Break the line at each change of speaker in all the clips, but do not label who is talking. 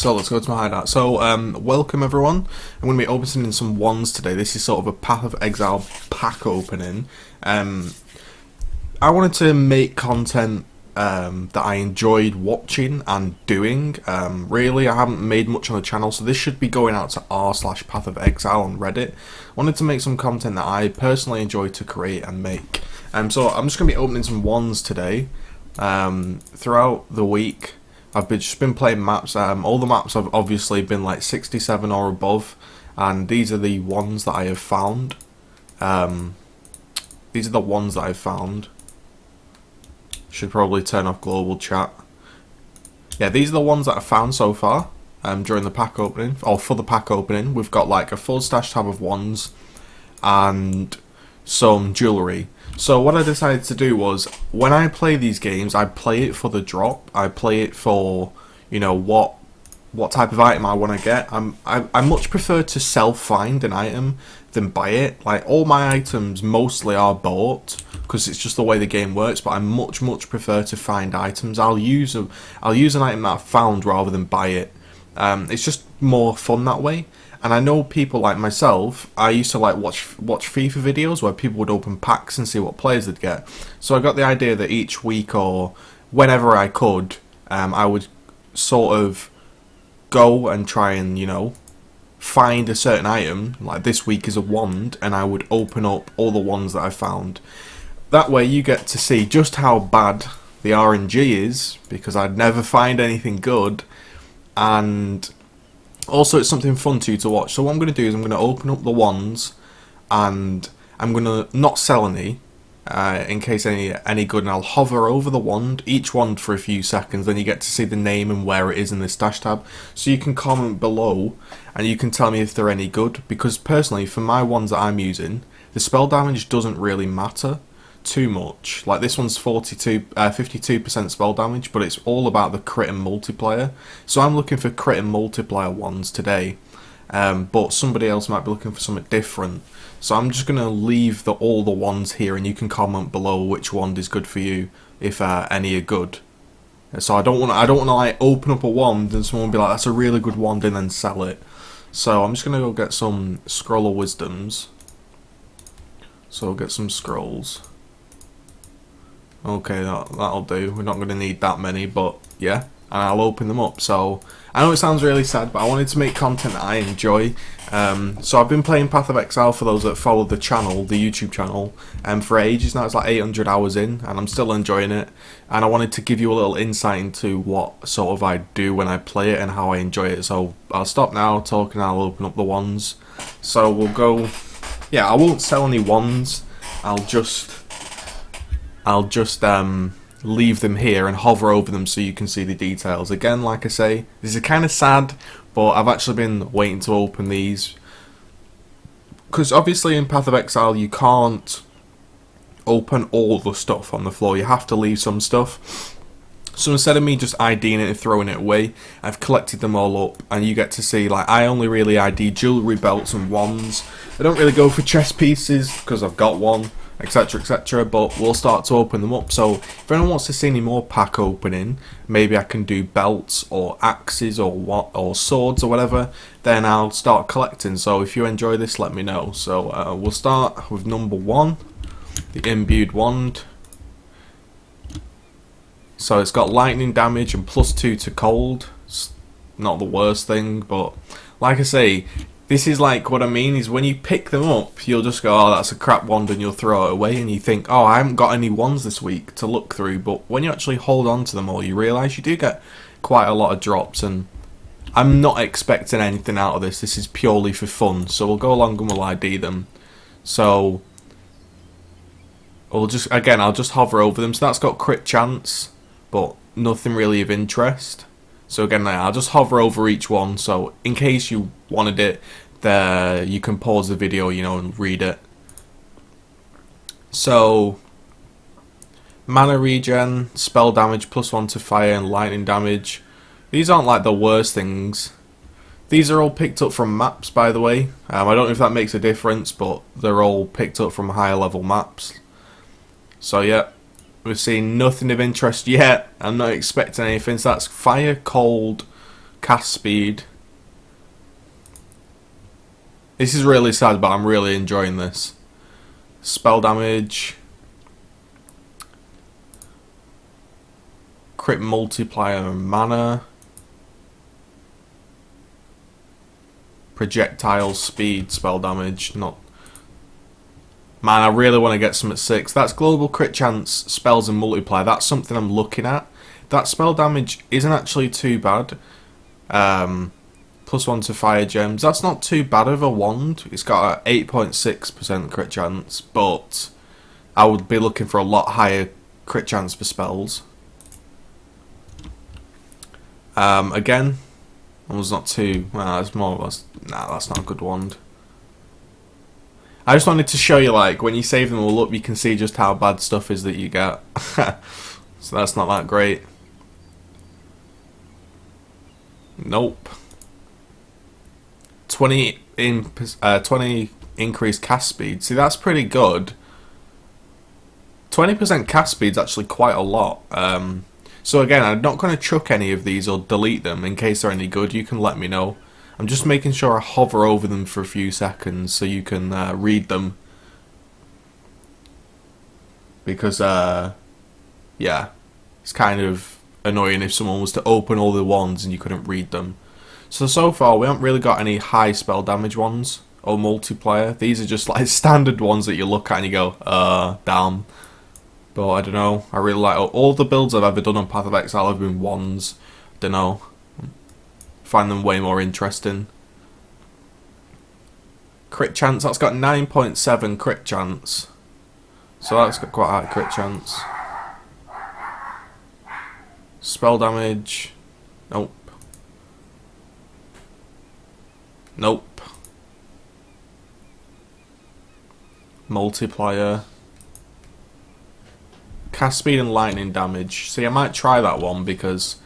So let's go to my hideout. So welcome everyone. I'm going to be opening some ones today. This is sort of a Path of Exile pack opening. I wanted to make content that I enjoyed watching and doing. Really, I haven't made much on the channel, so this should be going out to r/Path of Exile on Reddit. I wanted to make some content that I personally enjoy to create and make. So I'm just going to be opening some ones today. Throughout the week, I've just been playing maps. All the maps have obviously been like 67 or above, and these are the ones that I have found. These are the ones that I've found. Should probably turn off global chat. Yeah, these are the ones that I found so far during the pack opening, or for the pack opening. We've got like a full stash tab of ones and some jewellery. So what I decided to do was, when I play these games, I play it for the drop. I play it for, you know, what type of item I want to get. I much prefer to self-find an item than buy it. Like, all my items mostly are bought because it's just the way the game works, but I much prefer to find items. I'll use an item that I've found rather than buy it. It's just more fun that way. And I know people like myself, I used to like watch FIFA videos where people would open packs and see what players they'd get. So I got the idea that each week or whenever I could, I would sort of go and try and, you know, find a certain item. Like this week is a wand, and I would open up all the ones that I found. That way you get to see just how bad the RNG is, because I'd never find anything good, and also it's something fun to watch. So what I'm going to do is I'm going to open up the wands, and I'm going to not sell any in case any good, and I'll hover over the wand, each wand for a few seconds. Then you get to see the name and where it is in this stash tab, so you can comment below and you can tell me if they're any good, because personally for my ones that I'm using, the spell damage doesn't really matter too much. Like this one's 52% spell damage, but it's all about the crit and multiplier. So I'm looking for crit and multiplier ones today, but somebody else might be looking for something different. So I'm just gonna leave all the ones here, and you can comment below which wand is good for you, if any are good. So I don't want to like open up a wand and someone be like, that's a really good wand, and then sell it. So I'm just gonna go get some scroll of wisdoms. So I'll get some scrolls. Okay, that'll do. We're not going to need that many, but yeah, and I'll open them up. So I know it sounds really sad, but I wanted to make content that I enjoy. So I've been playing Path of Exile, for those that follow the channel, the YouTube channel, for ages now. It's like 800 hours in, and I'm still enjoying it. And I wanted to give you a little insight into what sort of I do when I play it and how I enjoy it. So I'll stop now talking, and I'll open up the ones. So we'll go. Yeah, I won't sell any ones. I'll just leave them here and hover over them so you can see the details. Again, like I say, this is kind of sad, but I've actually been waiting to open these, because obviously in Path of Exile you can't open all the stuff on the floor. You have to leave some stuff. So instead of me just IDing it and throwing it away, I've collected them all up, and you get to see, like, I only really ID jewellery, belts and wands. I don't really go for chest pieces because I've got one, etc, etc, but we'll start to open them up. So if anyone wants to see any more pack opening, maybe I can do belts or axes or swords or whatever, then I'll start collecting. So if you enjoy this, let me know. So we'll start with number 1, the imbued wand. So it's got lightning damage and +2 to cold. It's not the worst thing, but like I say, this is like, what I mean is when you pick them up, you'll just go, oh, that's a crap wand, and you'll throw it away, and you think, oh, I haven't got any wands this week to look through. But when you actually hold on to them all, you realise you do get quite a lot of drops, and I'm not expecting anything out of this. This is purely for fun. So we'll go along and we'll ID them. So I'll just hover over them. So that's got crit chance, but nothing really of interest. So again, I'll just hover over each one, so in case you wanted it, there you can pause the video, you know, and read it. So mana regen, spell damage, +1 to fire, and lightning damage. These aren't like the worst things. These are all picked up from maps, by the way. I don't know if that makes a difference, but they're all picked up from higher level maps. So yeah, we've seen nothing of interest yet. I'm not expecting anything. So that's fire, cold, Cast speed. This is really sad, but I'm really enjoying this. Spell damage. Crit multiplier and mana. Projectile speed, spell damage. Not. Man, I really want to get some at 6. That's global crit chance, spells and multiplier. That's something I'm looking at. That spell damage isn't actually too bad. +1 to fire gems. That's not too bad of a wand. It's got a 8.6% crit chance, but I would be looking for a lot higher crit chance for spells. Again, it was not too. Well, it's more. Nah, that's not a good wand. I just wanted to show you, like, when you save them all up, you can see just how bad stuff is that you get. So that's not that great. Nope. 20 increased cast speed. See, that's pretty good. 20% cast speed is actually quite a lot. So again, I'm not going to chuck any of these or delete them in case they're any good. You can let me know. I'm just making sure I hover over them for a few seconds so you can read them. Because, yeah, it's kind of annoying if someone was to open all the wands and you couldn't read them. So far, we haven't really got any high spell damage ones or multiplier. These are just like standard ones that you look at and you go, damn. But I don't know, I really like all the builds I've ever done on Path of Exile have been wands. Don't know. Find them way more interesting. Crit chance, that's got 9.7 crit chance. So that's got quite a high crit chance. Spell damage. Nope. Nope. Multiplier. Cast speed and lightning damage. See, I might try that one because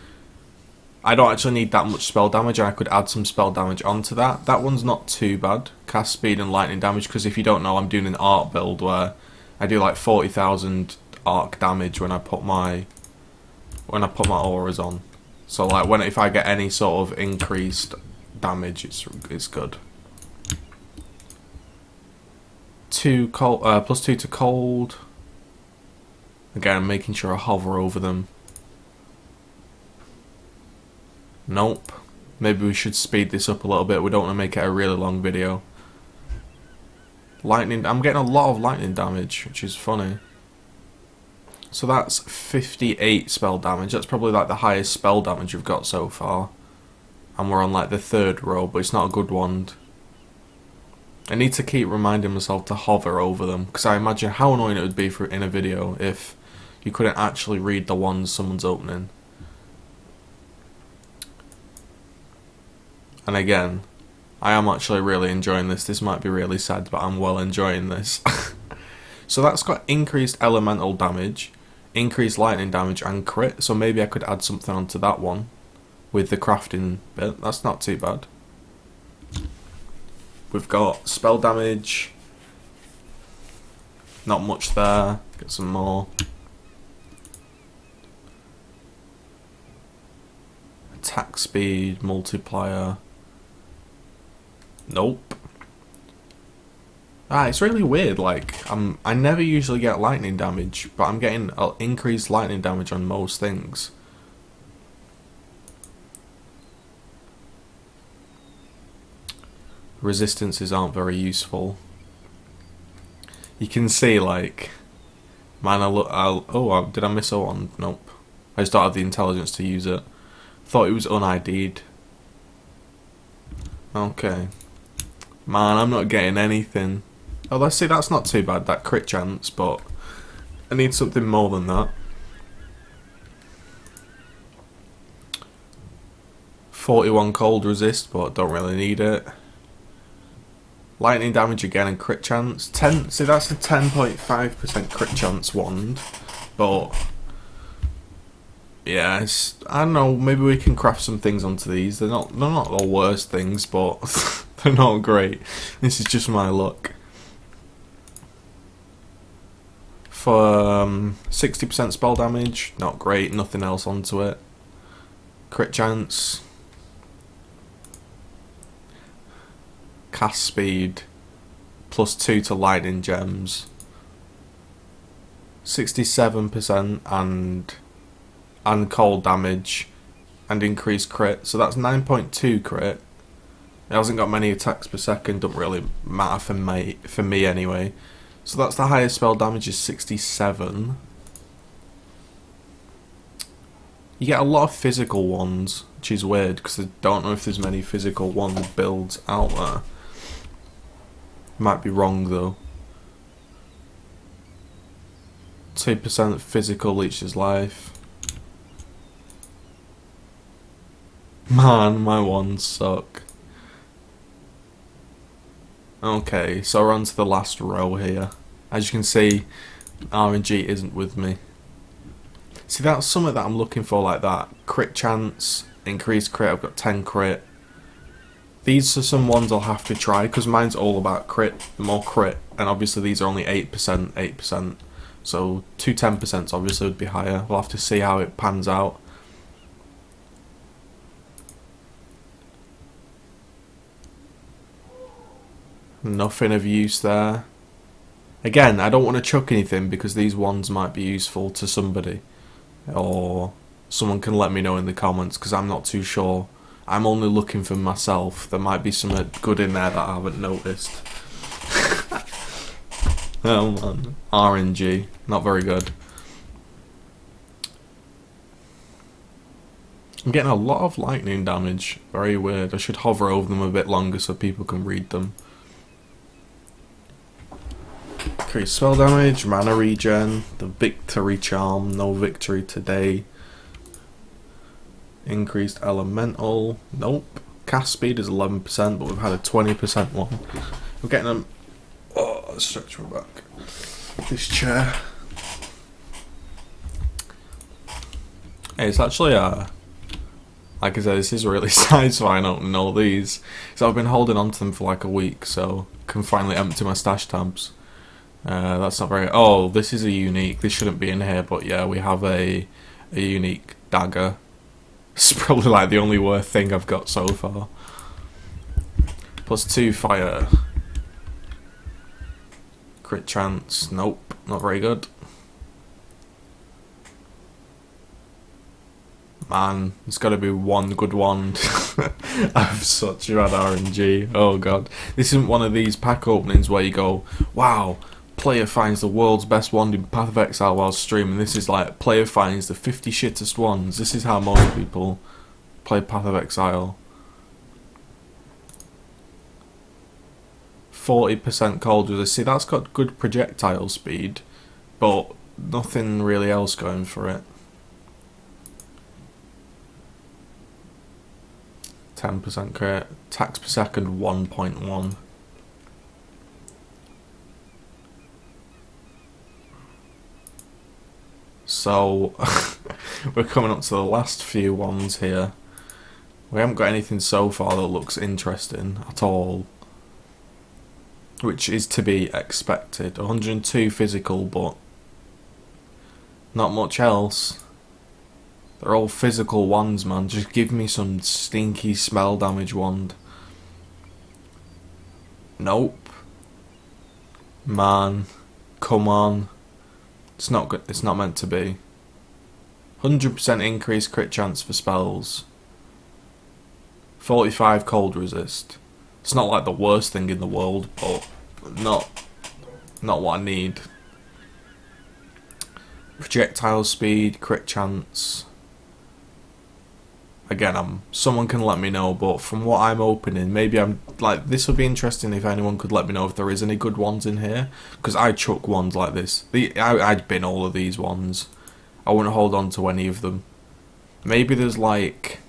I don't actually need that much spell damage and I could add some spell damage onto that. That one's not too bad. Cast speed and lightning damage, because if you don't know, I'm doing an arc build where I do like 40,000 arc damage when I put my auras on. So like if I get any sort of increased damage, it's good. +2 to cold. Again, I'm making sure I hover over them. Nope. Maybe we should speed this up a little bit. We don't want to make it a really long video. Lightning. I'm getting a lot of lightning damage, which is funny. So that's 58 spell damage. That's probably like the highest spell damage we've got so far. And we're on like the 3rd row, but it's not a good wand. I need to keep reminding myself to hover over them, because I imagine how annoying it would be in a video if you couldn't actually read the wands someone's opening. And again, I am actually really enjoying this. This might be really sad, but I'm well enjoying this. So that's got increased elemental damage, increased lightning damage and crit. So maybe I could add something onto that one with the crafting bit. That's not too bad. We've got spell damage. Not much there. Get some more. Attack speed, multiplier. Nope. It's really weird. Like I never usually get lightning damage, but I'm getting increased lightning damage on most things. Resistances aren't very useful. You can see, like, man, did I miss a wand? Nope. I just don't have the intelligence to use it. Thought it was un-ID'd. Okay. Man, I'm not getting anything. Oh, let's see, that's not too bad, that crit chance, but I need something more than that. 41 cold resist, but don't really need it. Lightning damage again and crit chance. See, that's a 10.5% crit chance wand, but yeah, I don't know. Maybe we can craft some things onto these. They're not the worst things, but they're not great. This is just my luck. For 60% spell damage, not great. Nothing else onto it. Crit chance. cast speed, +2 to lightning gems, 67% and cold damage, and increased crit. So that's 9.2 crit. It hasn't got many attacks per second, don't really matter for me anyway. So that's the highest spell damage is 67. You get a lot of physical ones, which is weird because I don't know if there's many physical ones builds out there. Might be wrong though. 2% physical leeches life. Man, my ones suck. Okay, so we're on to the last row here. As you can see, RNG isn't with me. See, that's something that I'm looking for like that. Crit chance, increased crit, I've got 10 crit. These are some ones I'll have to try, because mine's all about crit, more crit. And obviously these are only 8%. So 2 10% obviously would be higher. We'll have to see how it pans out. Nothing of use there. Again, I don't want to chuck anything because these ones might be useful to somebody. Or someone can let me know in the comments because I'm not too sure. I'm only looking for myself. There might be something good in there that I haven't noticed. Oh man. RNG. Not very good. I'm getting a lot of lightning damage. Very weird. I should hover over them a bit longer so people can read them. Increased spell damage, mana regen, the victory charm, no victory today. Increased elemental, nope. Cast speed is 11%, but we've had a 20% one. We're getting them. Oh, let's stretch my back. This chair. Hey, it's actually like I said, this is really satisfying opening all these. So I've been holding on to them for like a week, so I can finally empty my stash tabs. That's not very. Oh, this is a unique. This shouldn't be in here, but yeah, we have a unique dagger. It's probably like the only worth thing I've got so far. +2 fire. Crit chance. Nope, not very good. Man, it's got to be one good wand. I have such bad RNG. Oh god, this isn't one of these pack openings where you go, wow. Player finds the world's best wand in Path of Exile while streaming. This is like, player finds the 50 shittest wands. This is how most people play Path of Exile. 40% cold resist. See, that's got good projectile speed, but nothing really else going for it. 10% crit. Attacks per second 1.1. So, we're coming up to the last few ones here. We haven't got anything so far that looks interesting at all. Which is to be expected. 102 physical, but not much else. They're all physical ones, man. Just give me some stinky smell damage wand. Nope. Man. Come on. It's not good. It's not meant to be. 100% increased crit chance for spells. 45 cold resist. It's not like the worst thing in the world, but not what I need. Projectile speed, crit chance. Again, someone can let me know, but from what I'm opening, maybe I'm like, this would be interesting if anyone could let me know if there is any good ones in here, because I chuck ones like this. I'd bin all of these ones. I wouldn't hold on to any of them. Maybe there's like,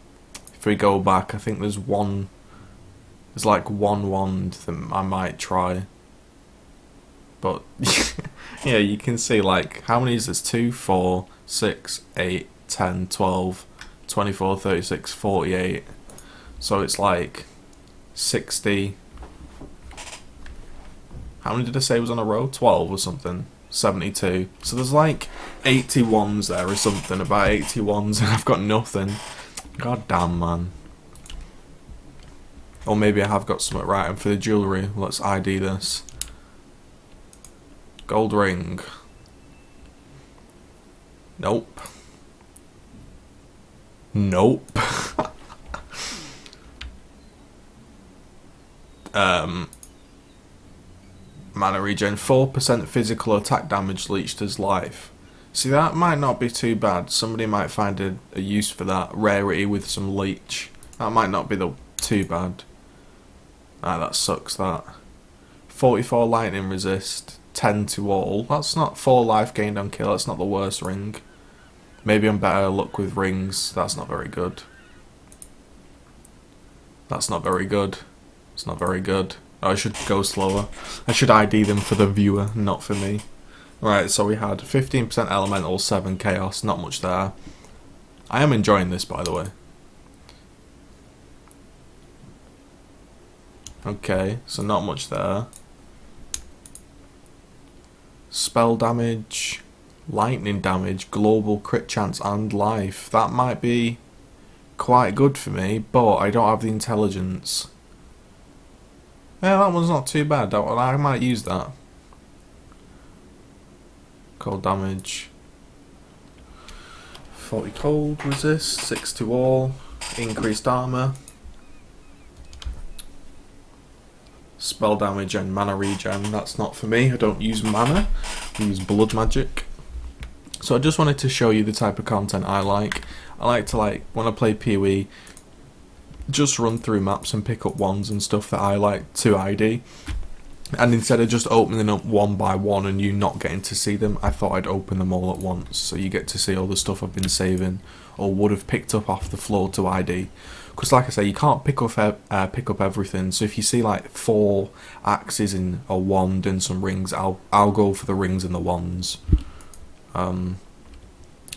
if we go back, I think there's like one wand that I might try. But yeah, you can see like, how many is this? 2, 4, 6, 8, 10, 12, 24, 36, 48. So it's like 60. How many did I say was on a row? 12 or something. 72. So there's like 80 ones there or something. About 80 ones, and I've got nothing. God damn, man. Or maybe I have got something right. And for the jewellery, let's ID this. Gold ring. Nope. Nope. Mana regen, 4% physical attack damage leached as life. See, that might not be too bad. Somebody might find a use for that. Rarity with some leech. That might not be too bad. Ah, that sucks, that. 44 lightning resist, 10 to all. That's not 4 life gained on kill. That's not the worst ring. Maybe I'm better luck with rings. That's not very good. That's not very good. It's not very good. I should go slower. I should ID them for the viewer, not for me. Right, so we had 15% elemental, 7 chaos, not much there. I am enjoying this, by the way. Okay, so not much there. Spell damage, lightning damage, global crit chance and life. That might be quite good for me, but I don't have the intelligence. Yeah, that one's not too bad. I might use that. Cold damage. 40 cold resist, 6 to all. Increased armor. Spell damage and mana regen. That's not for me. I don't use mana. I use blood magic. So I just wanted to show you the type of content I like. I like to, when I play PoE, just run through maps and pick up ones and stuff that I like to ID. And instead of just opening up one by one and you not getting to see them, I thought I'd open them all at once, so you get to see all the stuff I've been saving or would have picked up off the floor to ID. Because like I say, you can't pick up everything. So if you see 4 axes in a wand and some rings, I'll go for the rings and the wands. And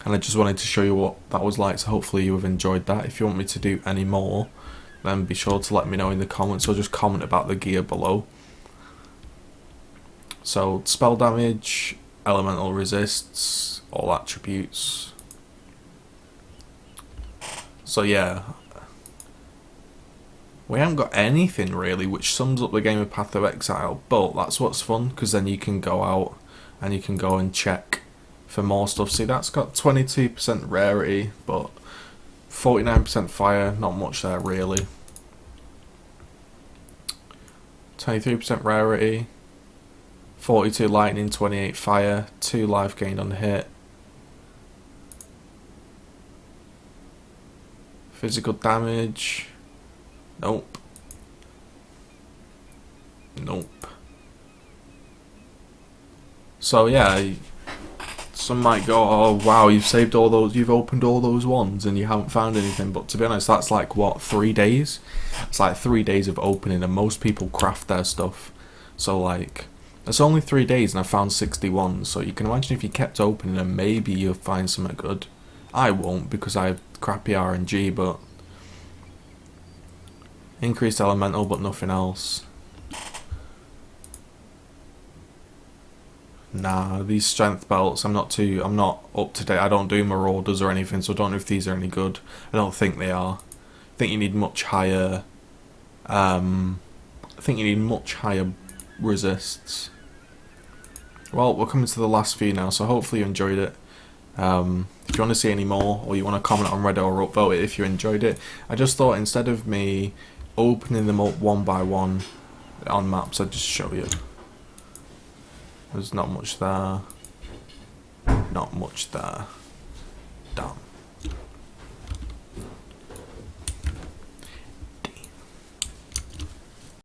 I just wanted to show you what that was like. So hopefully you have enjoyed that. If you want me to do any more, then be sure to let me know in the comments or just comment about the gear below. So spell damage, elemental resists, all attributes. So yeah, we haven't got anything really which sums up the game of Path of Exile, but that's what's fun, because then you can go out and you can go and check for more stuff. See, that's got 22% rarity, but 49% fire, not much there really. 23% rarity. 42 lightning, 28 fire, 2 life gained on hit. Physical damage. Nope. Nope. So yeah, some might go, oh wow, you've saved all those, you've opened all those ones and you haven't found anything. But to be honest, that's what, 3 days? It's 3 days of opening, and most people craft their stuff. So it's only 3 days and I found 61, so you can imagine if you kept opening them, maybe you'll find something good. I won't, because I have crappy RNG, but increased elemental but nothing else. Nah, these strength belts, I'm not up to date. I don't do marauders or anything, so I don't know if these are any good. I don't think they are. I think you need much higher resists. Well, we're coming to the last few now, so hopefully you enjoyed it. If you want to see any more, or you want to comment on Reddit or upvote it if you enjoyed it, I just thought instead of me opening them up one by one on maps, I'd just show you. There's not much there. Not much there. Damn.